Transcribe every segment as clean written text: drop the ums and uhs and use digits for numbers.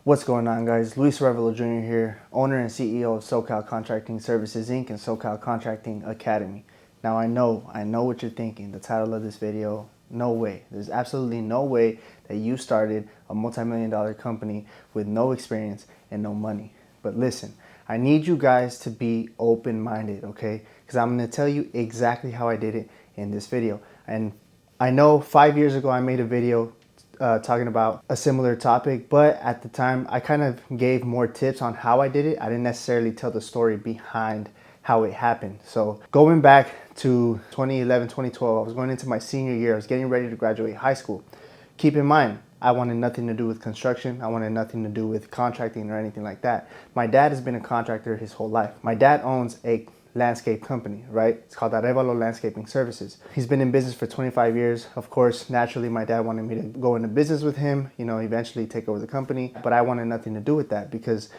What's going on, guys? Luis Revelo Jr. here, owner and CEO of SoCal Contracting Services Inc. and SoCal Contracting Academy. Now I know what you're thinking. The title of this video, no way. There's absolutely no way that you started a multi-million-dollar company with no experience and no money. But listen, I need you guys to be open-minded, okay? Because I'm going to tell you exactly how I did it in this video. And I know 5 years ago I made a video talking about a similar topic, but at the time I kind of gave more tips on how I did it. I didn't necessarily tell the story behind how it happened. So going back to 2011, 2012, I was going into my senior year. I was getting ready to graduate high school. Keep in mind, I wanted nothing to do with construction. I wanted nothing to do with contracting or anything like that. My dad has been a contractor his whole life. My dad owns a landscape company, right? It's called HABLA Landscaping Services. He's been in business for 25 years. Of course, naturally, my dad wanted me to go into business with him, eventually take over the company. But I wanted nothing to do with that because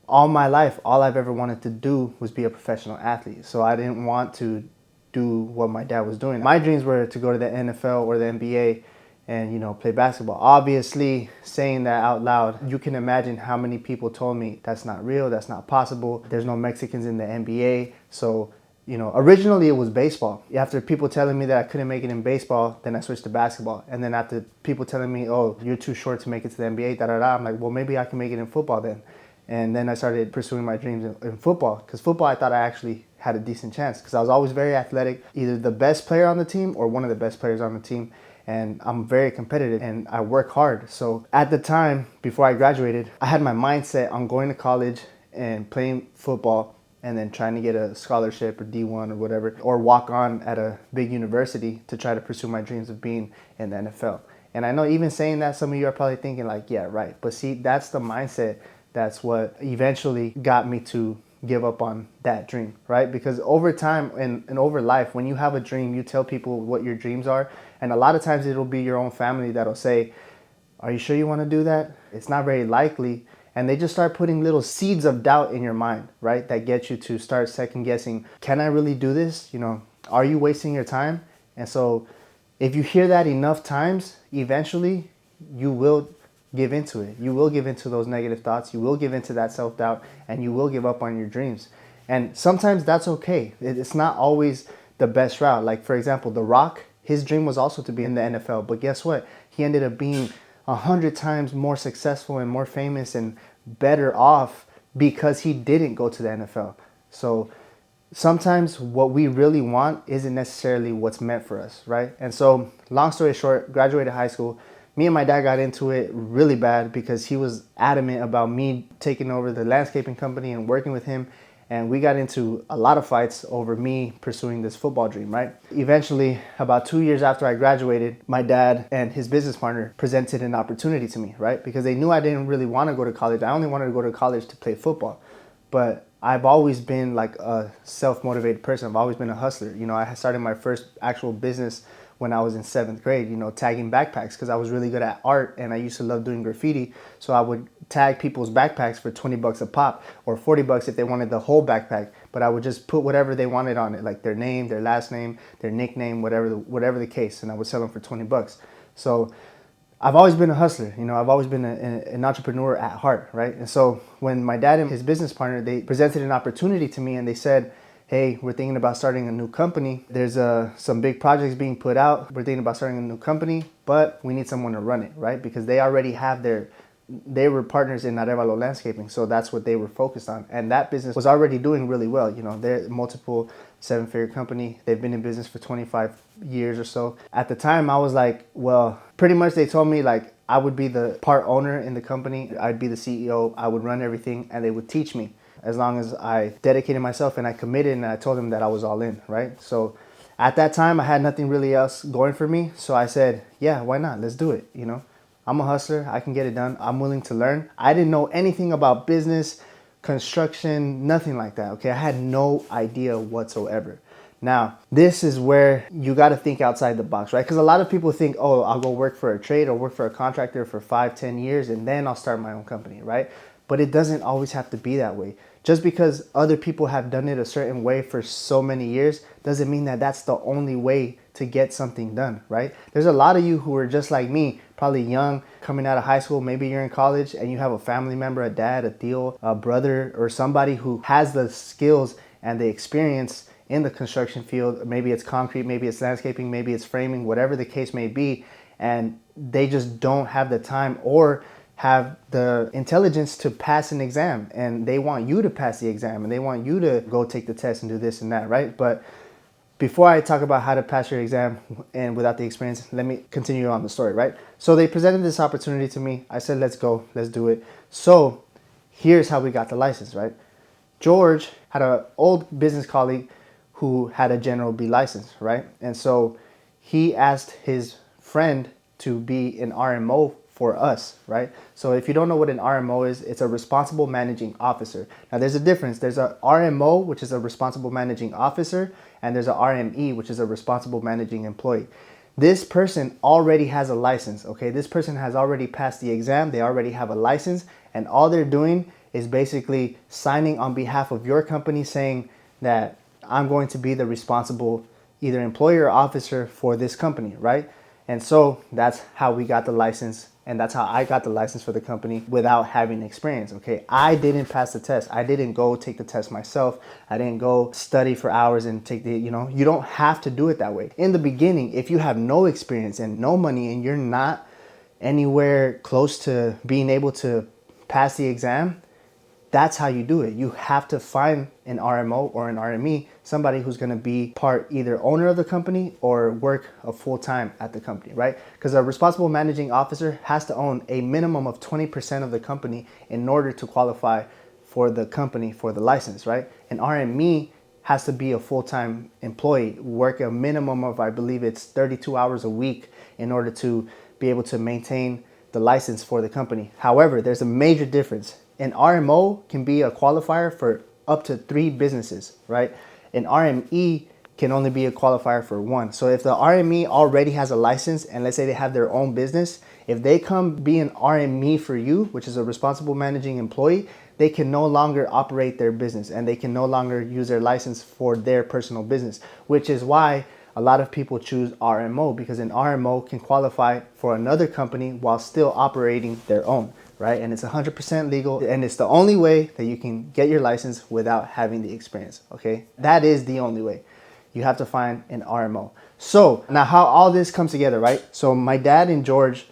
all my life, all I've ever wanted to do was be a professional athlete. So I didn't want to do what my dad was doing. My dreams were to go to the NFL or the NBA and play basketball. Obviously, saying that out loud, you can imagine how many people told me that's not real, that's not possible. There's no Mexicans in the NBA. So, originally it was baseball. After people telling me that I couldn't make it in baseball, then I switched to basketball. And then after people telling me, oh, you're too short to make it to the NBA, I'm like, well, maybe I can make it in football then. And then I started pursuing my dreams in football, because football, I thought I actually had a decent chance, because I was always very athletic, either the best player on the team or one of the best players on the team. And I'm very competitive and I work hard. So at the time, before I graduated, I had my mindset on going to college and playing football and then trying to get a scholarship or D1 or whatever, or walk on at a big university to try to pursue my dreams of being in the NFL. And I know even saying that, some of you are probably thinking like, yeah, right. But see, that's the mindset. That's what eventually got me to give up on that dream, right? Because over time and over life, when you have a dream, you tell people what your dreams are. And a lot of times it'll be your own family that'll say, are you sure you want to do that? It's not very likely. And they just start putting little seeds of doubt in your mind, right? That get you to start second guessing, can I really do this? Are you wasting your time? And so if you hear that enough times, eventually you will give into it. You will give into those negative thoughts. You will give into that self-doubt, and you will give up on your dreams. And sometimes that's okay. It's not always the best route. Like, for example, The Rock, his dream was also to be in the NFL. But guess what? He ended up being 100 times more successful and more famous and better off because he didn't go to the NFL. So sometimes what we really want isn't necessarily what's meant for us, right? And so, long story short, graduated high school. Me and my dad got into it really bad because he was adamant about me taking over the landscaping company and working with him. And we got into a lot of fights over me pursuing this football dream, right? Eventually, about 2 years after I graduated, my dad and his business partner presented an opportunity to me, right? Because they knew I didn't really want to go to college. I only wanted to go to college to play football. But I've always been like a self-motivated person. I've always been a hustler. I started my first actual business when I was in 7th grade, tagging backpacks, because I was really good at art and I used to love doing graffiti. So I would tag people's backpacks for 20 bucks a pop, or 40 bucks if they wanted the whole backpack. But I would just put whatever they wanted on it, like their name, their last name, their nickname, whatever the case. And I would sell them for 20 bucks. So I've always been a hustler. I've always been an entrepreneur at heart, right? And so when my dad and his business partner, they presented an opportunity to me and they said, hey, we're thinking about starting a new company. There's some big projects being put out. We're thinking about starting a new company, but we need someone to run it, right? Because they already have they were partners in Arevalo Landscaping, so that's what they were focused on. And that business was already doing really well. They're multiple 7-figure company. They've been in business for 25 years or so. At the time, I was like, well, pretty much they told me like I would be the part owner in the company. I'd be the CEO. I would run everything, and they would teach me, as long as I dedicated myself and I committed and I told them that I was all in, right? So at that time, I had nothing really else going for me. So I said, yeah, why not? Let's do it. I'm a hustler. I can get it done. I'm willing to learn. I didn't know anything about business, construction, nothing like that, okay? I had no idea whatsoever. Now, this is where you got to think outside the box, right? Because a lot of people think, oh, I'll go work for a trade or work for a contractor for 5-10 years and then I'll start my own company, right? But it doesn't always have to be that way. Just because other people have done it a certain way for so many years doesn't mean that that's the only way to get something done, right? There's a lot of you who are just like me, probably young, coming out of high school, maybe you're in college and you have a family member, a dad, a tío, a brother, or somebody who has the skills and the experience in the construction field. Maybe it's concrete, maybe it's landscaping, maybe it's framing, whatever the case may be, and they just don't have the time or have the intelligence to pass an exam, and they want you to pass the exam and they want you to go take the test and do this and that, right? But before I talk about how to pass your exam and without the experience, let me continue on the story, right? So they presented this opportunity to me. I said, let's go, let's do it. So here's how we got the license, right? George had an old business colleague who had a General B license, right? And so he asked his friend to be an RMO for us, right? So if you don't know what an RMO is, it's a responsible managing officer. Now there's a difference. There's a RMO, which is a responsible managing officer, and there's a RME, which is a responsible managing employee. This person already has a license, okay? This person has already passed the exam. They already have a license, and all they're doing is basically signing on behalf of your company saying that I'm going to be the responsible either employee or officer for this company, right? And so that's how we got the license, and that's how I got the license for the company without having experience, okay? I didn't pass the test. I didn't go take the test myself. I didn't go study for hours and take the, you don't have to do it that way. In the beginning, if you have no experience and no money and you're not anywhere close to being able to pass the exam, that's how you do it. You have to find an RMO or an RME, somebody who's gonna be part either owner of the company or work a full-time at the company, right? Because a responsible managing officer has to own a minimum of 20% of the company in order to qualify for the company for the license, right? An RME has to be a full-time employee, work a minimum of, I believe it's 32 hours a week in order to be able to maintain the license for the company. However, there's a major difference. An RMO can be a qualifier for up to 3 businesses, right? An RME can only be a qualifier for 1. So if the RME already has a license and let's say they have their own business, if they come be an RME for you, which is a responsible managing employee, they can no longer operate their business and they can no longer use their license for their personal business, which is why a lot of people choose RMO, because an RMO can qualify for another company while still operating their own, right? And it's 100% legal, and it's the only way that you can get your license without having the experience, okay? That is the only way. You have to find an RMO. So now how all this comes together, right? So my dad and George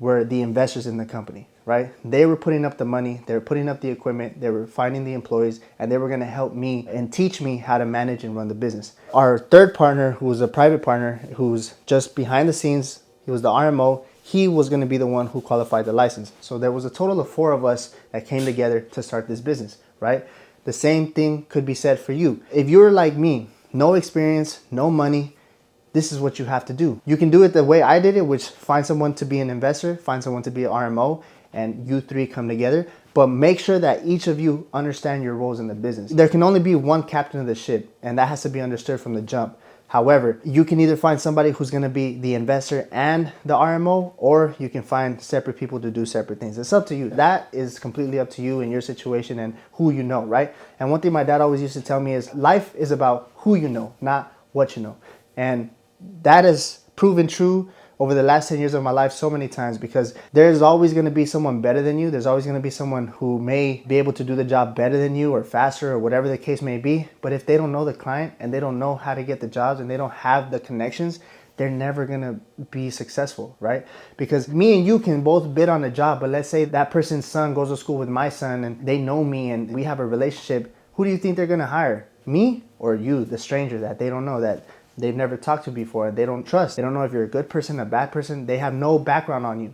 were the investors in the company, right? They were putting up the money, they were putting up the equipment, they were finding the employees, and they were gonna help me and teach me how to manage and run the business. Our third partner, who was a private partner, who's just behind the scenes, he was the RMO, he was gonna be the one who qualified the license. So there was a total of 4 of us that came together to start this business, right? The same thing could be said for you. If you're like me, no experience, no money, this is what you have to do. You can do it the way I did it, which find someone to be an investor, find someone to be an RMO, and you 3 come together. But make sure that each of you understand your roles in the business. There can only be one captain of the ship, and that has to be understood from the jump. However, you can either find somebody who's gonna be the investor and the RMO, or you can find separate people to do separate things. It's up to you. That is completely up to you and your situation and who you know, right? And one thing my dad always used to tell me is life is about who you know, not what you know. And that has proven true over the last 10 years of my life so many times, because there's always going to be someone better than you. There's always going to be someone who may be able to do the job better than you or faster or whatever the case may be. But if they don't know the client and they don't know how to get the jobs and they don't have the connections, they're never going to be successful, right? Because me and you can both bid on a job, but let's say that person's son goes to school with my son and they know me and we have a relationship. Who do you think they're going to hire? Me or you, the stranger that they don't know, that they've never talked to before, they don't trust. They don't know if you're a good person, a bad person. They have no background on you.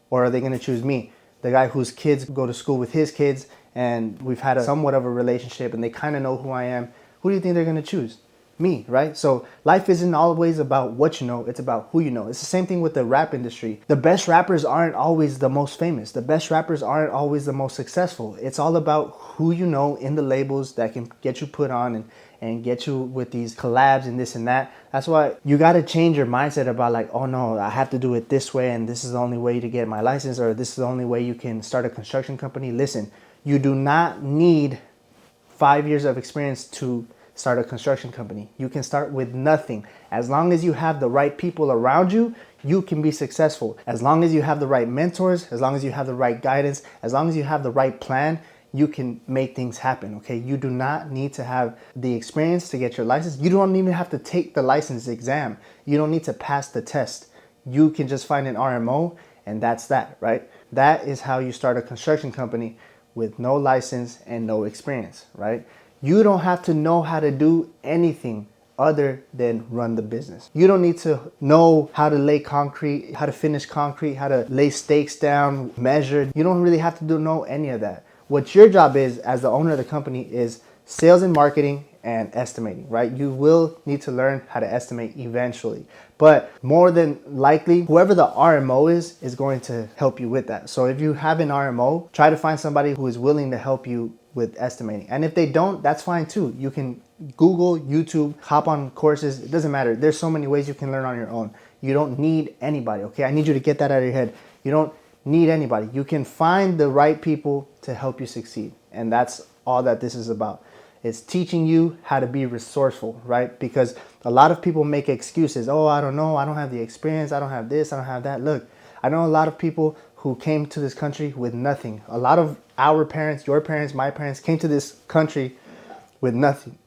Or are they going to choose me, the guy whose kids go to school with his kids and we've had somewhat of a relationship and they kind of know who I am? Who do you think they're going to choose? Me, right? So life isn't always about what you know, it's about who you know. It's the same thing with the rap industry. The best rappers aren't always the most famous. The best rappers aren't always the most successful. It's all about who you know in the labels that can get you put on and get you with these collabs and this and that. That's why you got to change your mindset about like, oh no, I have to do it this way and this is the only way to get my license, or this is the only way you can start a construction company. Listen, you do not need 5 years of experience to start a construction company. You can start with nothing. As long as you have the right people around you, you can be successful. As long as you have the right mentors, as long as you have the right guidance, as long as you have the right plan, you can make things happen, okay? You do not need to have the experience to get your license. You don't even have to take the license exam. You don't need to pass the test. You can just find an RMO and that's that, right? That is how you start a construction company with no license and no experience, right? You don't have to know how to do anything other than run the business. You don't need to know how to lay concrete, how to finish concrete, how to lay stakes down, measure. You don't really have to know any of that. What your job is as the owner of the company is sales and marketing and estimating, right? You will need to learn how to estimate eventually, but more than likely, whoever the RMO is going to help you with that. So if you have an RMO, try to find somebody who is willing to help you with estimating. And if they don't, that's fine too. You can Google, YouTube, hop on courses. It doesn't matter. There's so many ways you can learn on your own. You don't need anybody, okay? I need you to get that out of your head. You don't need anybody. You can find the right people to help you succeed. And that's all that this is about. It's teaching you how to be resourceful, right? Because a lot of people make excuses. Oh, I don't know. I don't have the experience. I don't have this. I don't have that. Look, I know a lot of people who came to this country with nothing. A lot of our parents, your parents, my parents came to this country with nothing.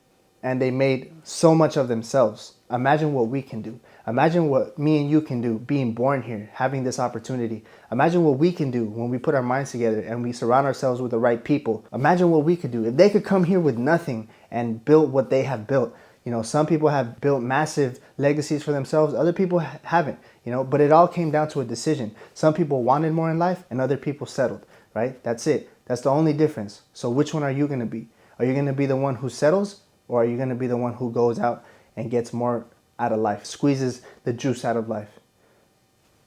And they made so much of themselves. Imagine what we can do. Imagine what me and you can do being born here, having this opportunity. Imagine what we can do when we put our minds together and we surround ourselves with the right people. Imagine what we could do. If they could come here with nothing and build what they have built. You know, some people have built massive legacies for themselves. Other people haven't, you know, but it all came down to a decision. Some people wanted more in life and other people settled, right? That's it. That's the only difference. So which one are you going to be? Are you going to be the one who settles, or are you going to be the one who goes out and gets more out of life, squeezes the juice out of life?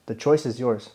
The choice is yours.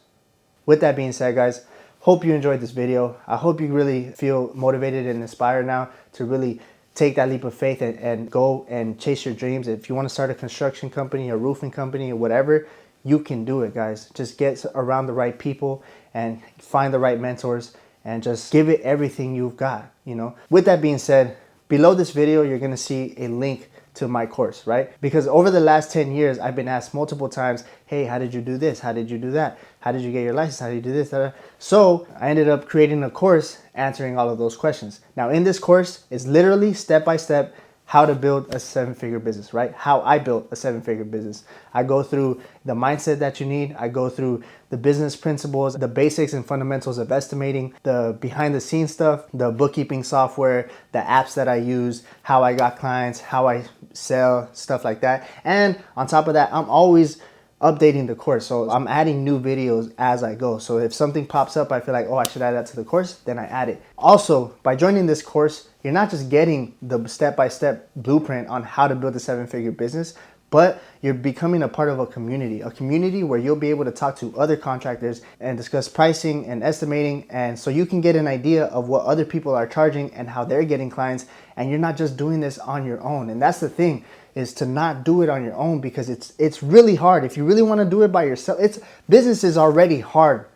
With that being said, guys, hope you enjoyed this video. I hope you really feel motivated and inspired now to really take that leap of faith and go and chase your dreams. If you want to start a construction company, a roofing company, or whatever, you can do it, guys. Just get around the right people and find the right mentors and just give it everything you've got, you know. With that being said, below this video, you're going to see a link to my course, right? Because over the last 10 years, I've been asked multiple times, hey, how did you do this? How did you do that? How did you get your license? How did you do this? So I ended up creating a course answering all of those questions. Now in this course, it's literally step-by-step how to build a 7-figure business, right? How I built a 7-figure business. I go through the mindset that you need. I go through the business principles, the basics and fundamentals of estimating, the behind the scenes stuff, the bookkeeping software, the apps that I use, how I got clients, how I sell, stuff like that. And on top of that, I'm always updating the course. So I'm adding new videos as I go. So if something pops up, I feel like, oh, I should add that to the course, then I add it. Also, by joining this course, you're not just getting the step-by-step blueprint on how to build a 7-figure business, but you're becoming a part of a community where you'll be able to talk to other contractors and discuss pricing and estimating. And so you can get an idea of what other people are charging and how they're getting clients. And you're not just doing this on your own. And that's the thing, is to not do it on your own, because it's really hard. If you really want to do it by yourself, business is already hard,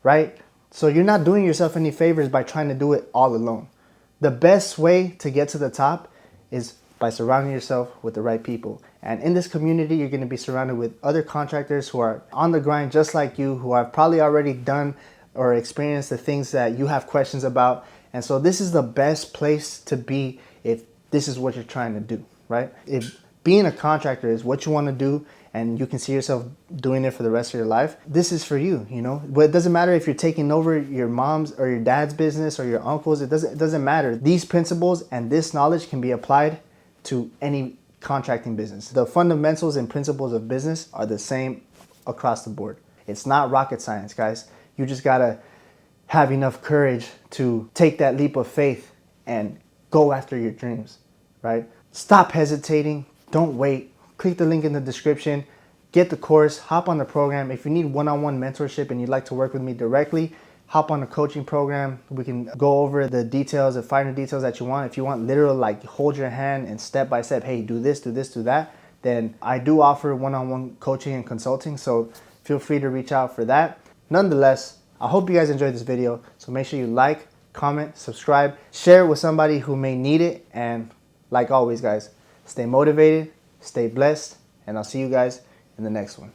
right? So you're not doing yourself any favors by trying to do it all alone. The best way to get to the top is by surrounding yourself with the right people. And in this community, you're going to be surrounded with other contractors who are on the grind just like you, who have probably already done or experienced the things that you have questions about. And so this is the best place to be if this is what you're trying to do, right? If being a contractor is what you want to do and you can see yourself doing it for the rest of your life, this is for you, you know. But it doesn't matter if you're taking over your mom's or your dad's business or your uncle's. It doesn't matter. These principles and this knowledge can be applied to any contracting business. The fundamentals and principles of business are the same across the board. It's not rocket science, guys. You just gotta have enough courage to take that leap of faith and go after your dreams, right? Stop hesitating. Don't wait. Click the link in the description. Get the course. Hop on the program. If you need one-on-one mentorship and you'd like to work with me directly, hop on a coaching program. We can go over the details, the finer details that you want. If you want literal, like, hold your hand and step by step, hey, do this, do this, do that, then I do offer one-on-one coaching and consulting. So feel free to reach out for that. Nonetheless, I hope you guys enjoyed this video. So make sure you like, comment, subscribe, share it with somebody who may need it. And like always, guys, Stay motivated, stay blessed, and I'll see you guys in the next one.